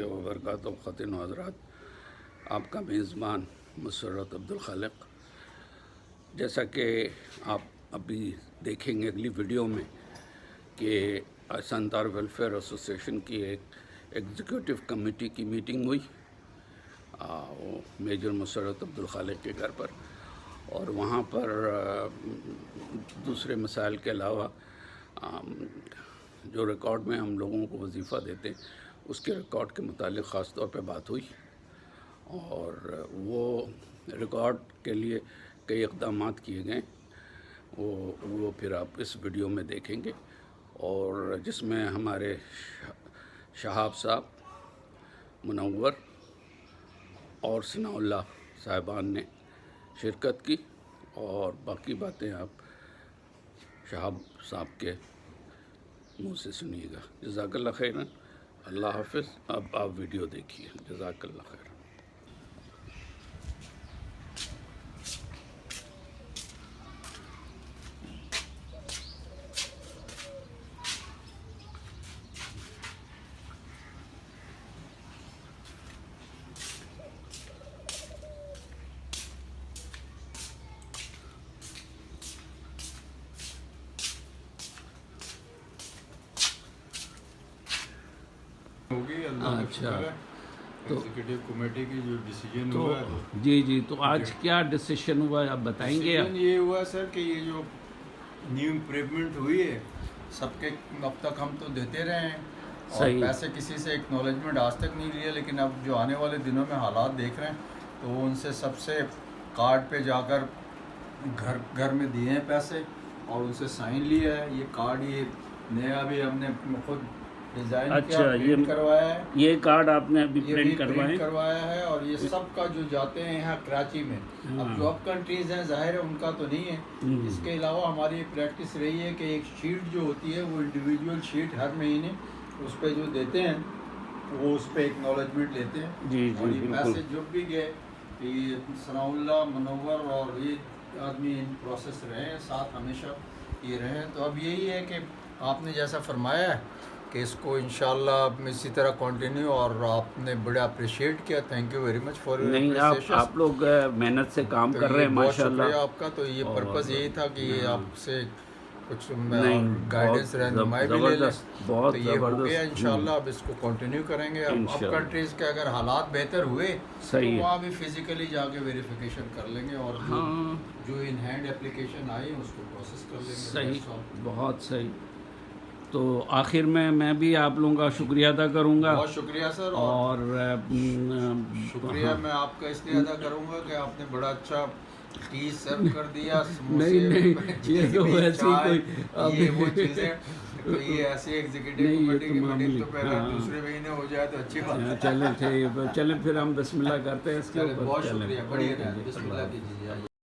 وبرکاتہ خواتین و حضرات، آپ کا میزبان مسرت عبدالخالق۔ جیسا کہ آپ ابھی دیکھیں گے اگلی ویڈیو میں کہ سنتار ویلفیئر ایسوسیشن کی ایک ایگزیکٹو کمیٹی کی میٹنگ ہوئی میجر مسرت عبدالخالق کے گھر پر، اور وہاں پر دوسرے مسائل کے علاوہ جو ریکارڈ میں ہم لوگوں کو وظیفہ دیتے ہیں اس کے ریکارڈ کے متعلق خاص طور پہ بات ہوئی، اور وہ ریکارڈ کے لیے کئی اقدامات کیے گئے، وہ پھر آپ اس ویڈیو میں دیکھیں گے، اور جس میں ہمارے شہاب صاحب، منور اور ثناء اللہ صاحبان نے شرکت کی، اور باقی باتیں آپ شہاب صاحب کے منہ سے سنیے گا۔ جزاک اللہ خیرا، اللہ حافظ۔ اب آپ ویڈیو دیکھیے۔ جزاک اللہ خیرا۔ ہوگی اللہ کا شکر ہے۔ ایگزیکٹو کمیٹی کی جو ڈیسیجن ہوا ہے جی تو آج کیا ڈیسیشن ہوا آپ بتائیں گے؟ یہ ہوا سر کہ یہ جو نیو امپرومنٹ ہوئی ہے سب کے اب تک ہم تو دیتے رہے ہیں اور پیسے کسی سے ایکنالجمنٹ آج تک نہیں لیا، لیکن اب جو آنے والے دنوں میں حالات دیکھ رہے ہیں تو وہ ان سے سب سے کارڈ پہ جا کر گھر میں دیے ہیں پیسے اور ان سے سائن لیا ہے۔ یہ کارڈ یہ نیا بھی ہم نے خود ڈیزائن کیا، پرنٹ کروایا ہے۔ یہ کارڈ آپ نے ابھی پرنٹ کروایا ہے، اور یہ سب کا جو جاتے ہیں یہاں کراچی میں، اب جو اب کنٹریز ہیں ظاہر ہے ان کا تو نہیں ہے۔ اس کے علاوہ ہماری پریکٹس رہی ہے کہ ایک شیٹ جو ہوتی ہے وہ انڈیویجول شیٹ ہر مہینے اس پہ جو دیتے ہیں وہ اس پہ ایکنالجمنٹ لیتے ہیں، اور یہ پیسے جب بھی گئے یہ ثناء اللہ، منور اور یہ آدمی ان پروسیس رہے ہیں ساتھ، ہمیشہ یہ رہے ہیں۔ تو اب یہی ہے کہ آپ نے جیسا فرمایا ہے کہ اس کو انشاءاللہ اسی طرح کنٹینیو، اور آپ نے بڑا اپریشیٹ کیا، thank you very much for your appreciation. آپ لوگ محنت سے کام کر رہے ہیں ماشاءاللہ، بہت شکریہ آپ کا۔ تو یہ پرپز یہی تھا کہ یہ آپ سے کچھ گائیڈنس رہنمائی بھی لے لیں، تو یہ ہو گیا انشاءاللہ۔ اب اس کو کنٹینیو کریں گے۔ اب کنٹریز کے اگر حالات بہتر ہوئے تو وہاں بھی فزیکلی جا کے ویریفیکیشن کر لیں گے، اور جو ان ہینڈ اپلیکیشن آئی اس کو پروسیس کر لیں گے۔ صحیح، بہت صحیح۔ تو آخر میں بھی آپ لوگوں کا شکریہ ادا کروں گا۔ بہت شکریہ سر، اور شکریہ میں آپ کا اس لیے ادا کروں گا کہ آپ نے بڑا اچھا ٹی سرو کر دیا، نہیں یہ تو ویسی کوئی یہ وہ چیزیں، تو یہ ایسی ایگزیکٹو کمیٹی کی میٹنگ تو پہلے دوسرے مہینے ہو جائے تو اچھی بات ہے۔ چلیں پھر ہم بسم اللہ کرتے ہیں اس کے اوپر۔ بہت شکریہ، بڑھیا، بسم اللہ کیجیے۔